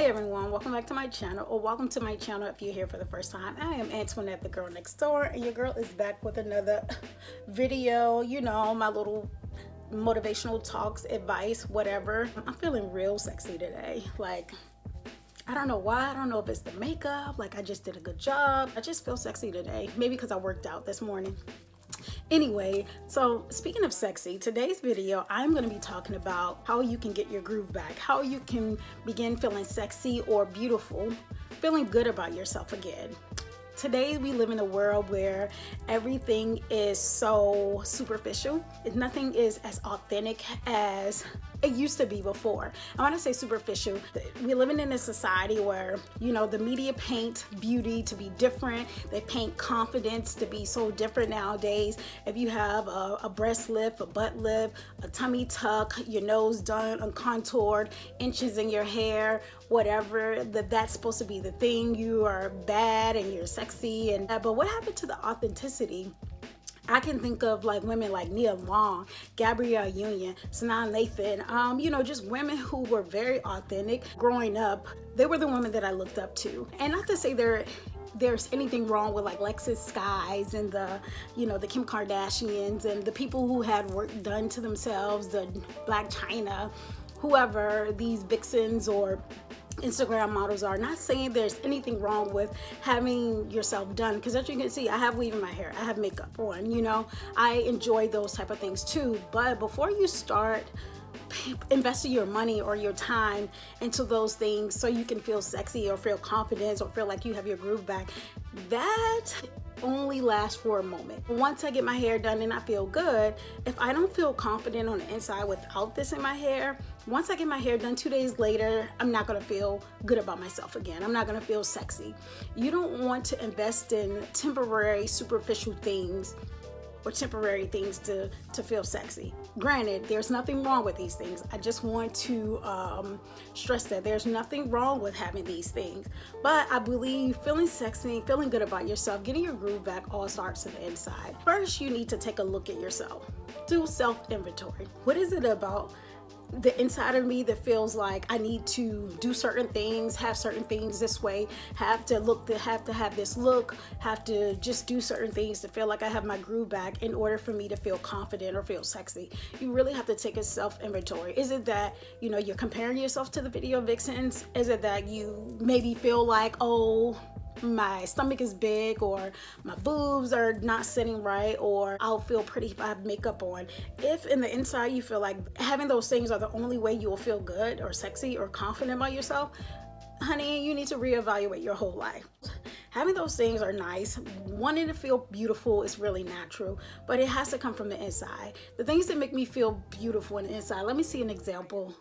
Hi everyone, welcome back to my channel, or welcome to my channel if you're here for the first time. I am Antoinette, the girl next door, and your girl is back with another video. You know, my little motivational talks, advice, whatever. I'm feeling real sexy today. Like, I don't know why. I don't know if it's the makeup, like I just did a good job. I just feel sexy today. Maybe because I worked out this morning. Anyway, so speaking of sexy, today's video, I'm going to be talking about how you can get your groove back, how you can begin feeling sexy or beautiful, feeling good about yourself again. Today, we live in a world where everything is so superficial. Nothing is as authentic as it used to be before. I want to say superficial. We're living in a society where, you know, the media paint beauty to be different. They paint confidence to be so different nowadays. If you have a breast lift, a butt lift, a tummy tuck, your nose done, uncontoured, inches in your hair, whatever, that's supposed to be the thing. You are bad and you're sexy. But what happened to the authenticity? I can think of like women like Nia Long, Gabrielle Union, Sanaa Lathan, you know, just women who were very authentic. Growing up, they were the women that I looked up to. And not to say there's anything wrong with like Lexus Skies and the, you know, the Kim Kardashians and the people who had work done to themselves, the Black China, whoever these vixens or Instagram models are. Not saying there's anything wrong with having yourself done, because as you can see, I have weave in my hair, I have makeup on, you know, I enjoy those type of things too. But before you start investing your money or your time into those things so you can feel sexy or feel confident or feel like you have your groove back, that only lasts for a moment. Once I get my hair done and I feel good, if I don't feel confident on the inside without this in my hair, once I get my hair done 2 days later, I'm not gonna feel good about myself again. I'm not gonna feel sexy. You don't want to invest in temporary, superficial things or temporary things to feel sexy. Granted, there's nothing wrong with these things. I just want to stress that there's nothing wrong with having these things. But I believe feeling sexy, feeling good about yourself, getting your groove back all starts on the inside. First, you need to take a look at yourself. Do self-inventory. What is it about the inside of me that feels like I need to do certain things, have certain things this way, have to have this look, have to just do certain things to feel like I have my groove back in order for me to feel confident or feel sexy? You really have to take a self-inventory. Is it that, you know, you're comparing yourself to the video vixens? Is it that you maybe feel like, oh, my stomach is big, or my boobs are not sitting right, or I'll feel pretty if I have makeup on? If in the inside you feel like having those things are the only way you will feel good or sexy or confident about yourself, honey, you need to reevaluate your whole life. Having those things are nice. Wanting to feel beautiful is really natural, but it has to come from the inside. The things that make me feel beautiful in the inside, let me see an example.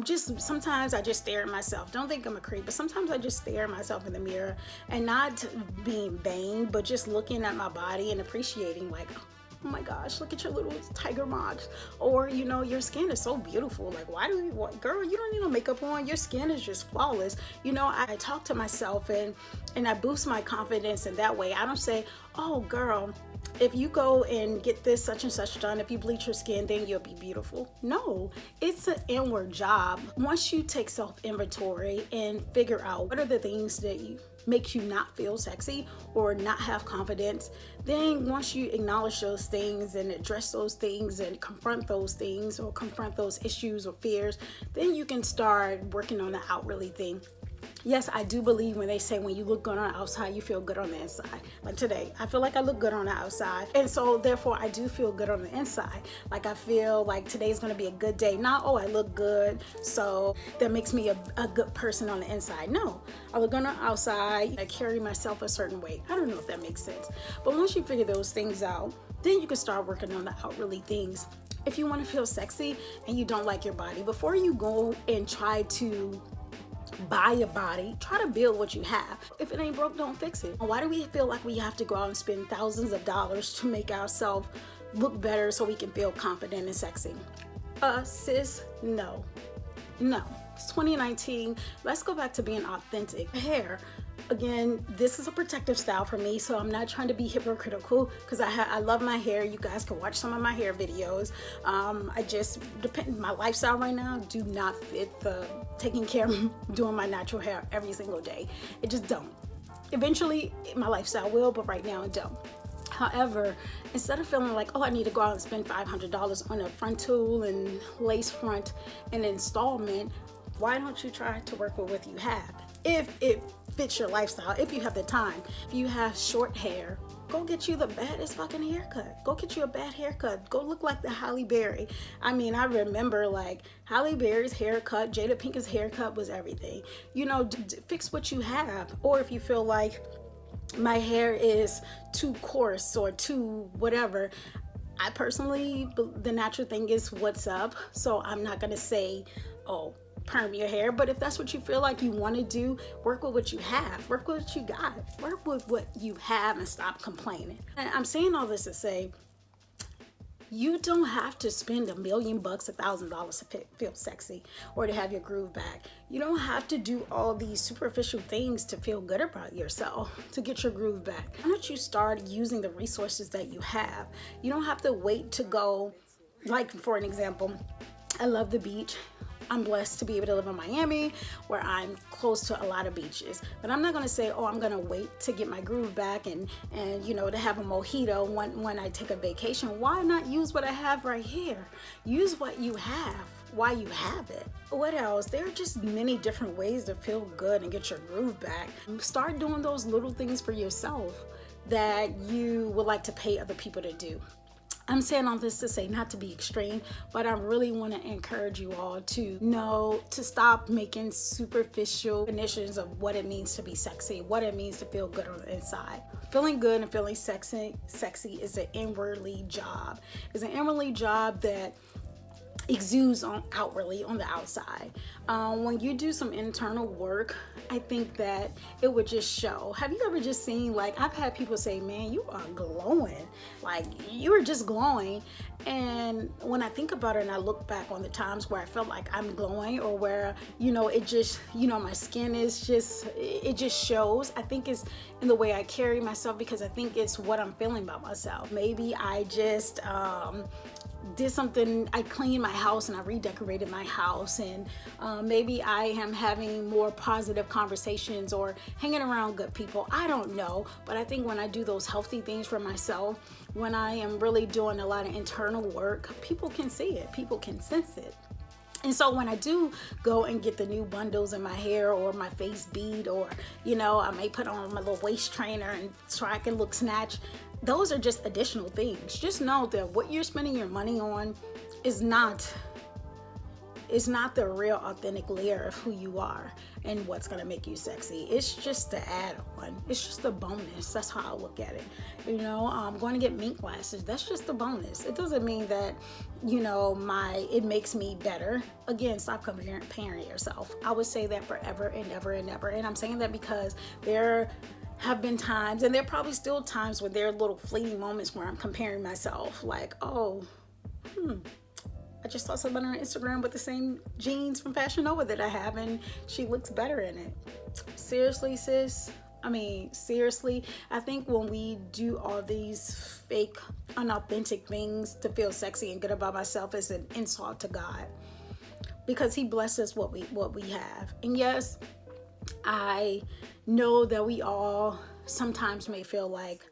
Just sometimes I just stare at myself. Don't think I'm a creep, but sometimes I just stare at myself in the mirror, and not being vain, but just looking at my body and appreciating, like, oh my gosh, look at your little tiger marks. Or, you know, your skin is so beautiful. Like, girl, you don't need no makeup on. Your skin is just flawless. You know, I talk to myself and I boost my confidence in that way. I don't say, oh girl, if you go and get this such and such done, if you bleach your skin, then you'll be beautiful. No, it's an inward job. Once you take self-inventory and figure out what are the things that make you not feel sexy or not have confidence, then once you acknowledge those things and address those things and confront those things or confront those issues or fears, then you can start working on the outwardly thing. Yes, I do believe when they say when you look good on the outside, you feel good on the inside. Like today, I feel like I look good on the outside. And so therefore, I do feel good on the inside. Like I feel like today's going to be a good day. Not, oh, I look good, so that makes me a good person on the inside. No, I look on the outside. I carry myself a certain way. I don't know if that makes sense. But once you figure those things out, then you can start working on the outwardly things. If you want to feel sexy and you don't like your body, before you go and try to buy a body, try to build what you have. If it ain't broke, don't fix it. Why do we feel like we have to go out and spend thousands of dollars to make ourselves look better so we can feel confident and sexy? Sis, no. It's 2019. Let's go back to being authentic. Hair. Again, this is a protective style for me, so I'm not trying to be hypocritical because I love my hair. You guys can watch some of my hair videos. I just my lifestyle right now do not fit the taking care of doing my natural hair every single day. It just don't. Eventually my lifestyle will, but right now it don't. However, instead of feeling like, oh, I need to go out and spend $500 on a front tool and lace front and installment, why don't you try to work with what you have? If it fits your lifestyle, if you have the time. If you have short hair, go get you the baddest fucking haircut. Go get you a bad haircut. Go look like the Halle Berry. I mean, I remember like Halle Berry's haircut, Jada Pinkett's haircut was everything. You know, fix what you have. Or if you feel like my hair is too coarse or too whatever, I personally, the natural thing is what's up. So I'm not gonna say, oh, perm your hair, but if that's what you feel like you want to do, work with what you have, work with what you got, work with what you have and stop complaining. And I'm saying all this to say, you don't have to spend $1 million, $1,000 to feel sexy or to have your groove back. You don't have to do all these superficial things to feel good about yourself, to get your groove back. Why don't you start using the resources that you have? You don't have to wait to go, like for an example, I love the beach. I'm blessed to be able to live in Miami where I'm close to a lot of beaches. But I'm not gonna say, oh, I'm gonna wait to get my groove back and you know, to have a mojito when I take a vacation. Why not use what I have right here? Use what you have while you have it. What else? There are just many different ways to feel good and get your groove back. Start doing those little things for yourself that you would like to pay other people to do. I'm saying all this to say not to be extreme, but I really want to encourage you all to know, to stop making superficial definitions of what it means to be sexy, what it means to feel good on the inside. Feeling good and feeling sexy is an inwardly job. It's an inwardly job that exudes outwardly on the outside. When you do some internal work, I think that it would just show. Have you ever just seen, like, I've had people say, man, you are glowing, like you are just glowing. And when I think about it and I look back on the times where I felt like I'm glowing, or where, you know, it just, you know, my skin is just, it just shows. I think it's in the way I carry myself, because I think it's what I'm feeling about myself. Maybe I just did something, I cleaned my house and I redecorated my house, and maybe I am having more positive conversations or hanging around good people. I don't know, but I think when I do those healthy things for myself, when I am really doing a lot of internal work, people can see it, people can sense it. And so when I do go and get the new bundles in my hair or my face bead, or, you know, I may put on my little waist trainer and so I can look snatched, those are just additional things. Just know that what you're spending your money on is not the real authentic layer of who you are and what's gonna make you sexy. It's just the add-on. It's just a bonus. That's how I look at it. You know, I'm going to get mink glasses. That's just a bonus. It doesn't mean that, you know, it makes me better. Again, stop comparing yourself. I would say that forever and ever and ever. And I'm saying that because there have been times, and there are probably still times where there are little fleeting moments where I'm comparing myself, like, oh, I just saw somebody on Instagram with the same jeans from Fashion Nova that I have, and she looks better in it. Seriously, sis? I mean, seriously, I think when we do all these fake, unauthentic things to feel sexy and good about myself, is an insult to God, because He blesses what we have. And yes, I know that we all sometimes may feel like,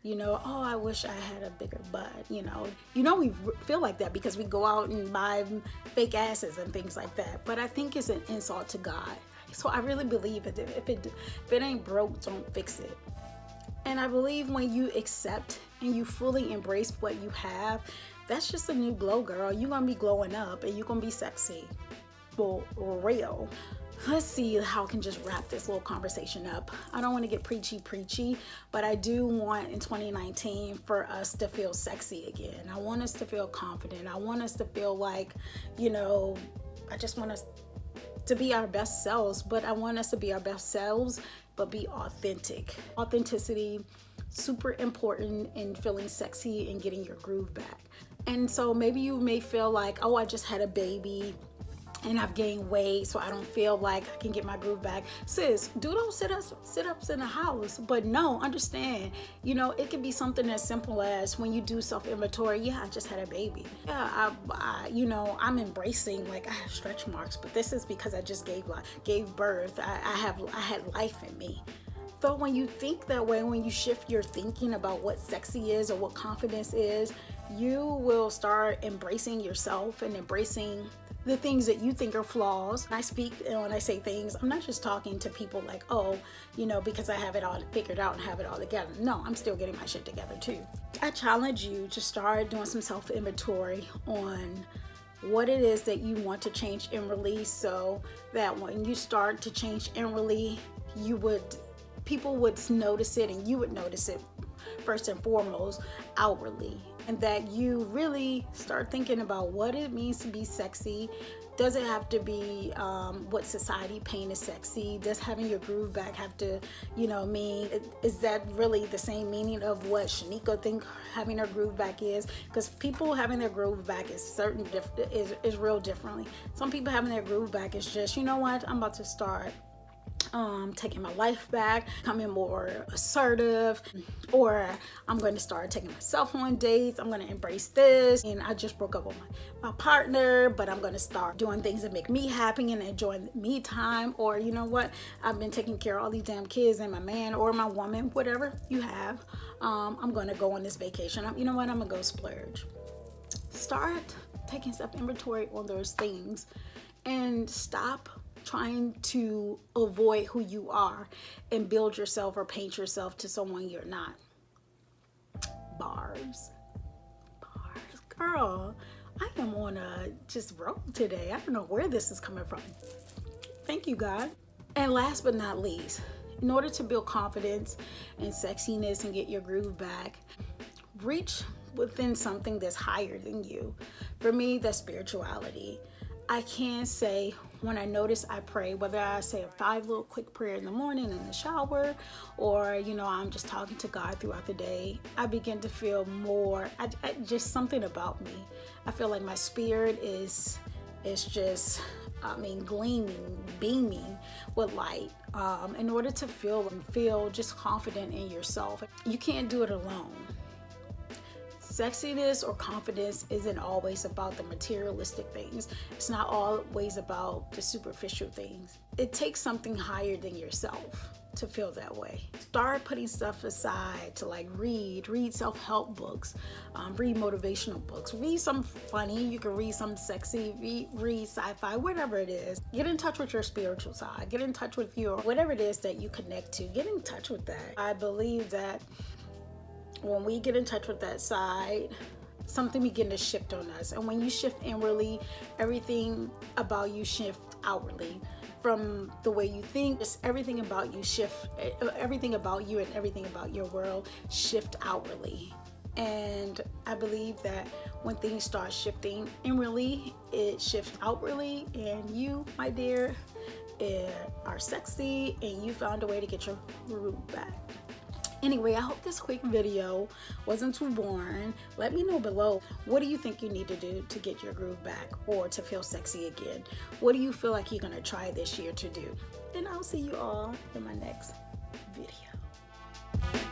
you know, oh, I wish I had a bigger butt, you know, we feel like that because we go out and buy fake asses and things like that. But I think it's an insult to God. So I really believe if it ain't broke, don't fix it. And I believe when you accept and you fully embrace what you have, that's just a new glow, girl. You're gonna be glowing up and you're gonna be sexy for real. Let's see how I can just wrap this little conversation up. I don't want to get preachy, but I do want in 2019 for us to feel sexy again. I want us to feel confident. I want us to feel like, you know, I just want us to be our best selves, but I want us to be our best selves, but be authentic. Authenticity, super important in feeling sexy and getting your groove back. And so maybe you may feel like, oh, I just had a baby, and I've gained weight, so I don't feel like I can get my groove back. Sis, do those sit-ups in the house. But no, understand, you know, it could be something as simple as when you do self-inventory. Yeah, I just had a baby. Yeah, you know, I'm embracing, like, I have stretch marks, but this is because I just gave birth. I had life in me. So when you think that way, when you shift your thinking about what sexy is or what confidence is, you will start embracing yourself and embracing the things that you think are flaws. I speak, and when I say things, I'm not just talking to people like, oh, you know, because I have it all figured out and have it all together. No, I'm still getting my shit together too. I challenge you to start doing some self-inventory on what it is that you want to change inwardly, so that when you start to change inwardly, people would notice it, and you would notice it first and foremost outwardly. And that you really start thinking about what it means to be sexy. Does it have to be what society paint as sexy? Does having your groove back have to, you know, mean, is that really the same meaning of what Shanika think having her groove back is? Because people having their groove back is real differently. Some people having their groove back is just, you know what, I'm about to start taking my life back, becoming more assertive, or I'm going to start taking myself on dates. I'm going to embrace this, and I just broke up with my partner, but I'm going to start doing things that make me happy and enjoying me time. Or you know what, I've been taking care of all these damn kids and my man or my woman, whatever you have. I'm going to go on this vacation. You know what, I'm going to go splurge. Start taking self-inventory on those things and stop trying to avoid who you are and build yourself or paint yourself to someone you're not. Bars, girl, I am on a just roll today. I don't know where this is coming from. Thank you, God. And last but not least, in order to build confidence and sexiness and get your groove back, reach within something that's higher than you. For me, that's spirituality. I can say, when I notice, I pray, whether I say a 5 little quick prayer in the morning in the shower, or, you know, I'm just talking to God throughout the day, I begin to feel more, just something about me. I feel like my spirit is just, gleaming, beaming with light. In order to feel just confident in yourself, you can't do it alone. Sexiness or confidence isn't always about the materialistic things. It's not always about the superficial things. It takes something higher than yourself to feel that way. Start putting stuff aside to like read self-help books, read motivational books, read some funny, you can read some sexy, read sci-fi, whatever it is. Get in touch with your spiritual side, get in touch with your, whatever it is that you connect to, get in touch with that. I believe that when we get in touch with that side, something begin to shift on us. And when you shift inwardly, everything about you shift outwardly. From the way you think, just everything about you shift, everything about you and everything about your world shift outwardly. And I believe that when things start shifting inwardly, it shifts outwardly. And you, my dear, are sexy, and you found a way to get your groove back. Anyway, I hope this quick video wasn't too boring. Let me know below, what do you think you need to do to get your groove back or to feel sexy again? What do you feel like you're gonna try this year to do? And I'll see you all in my next video.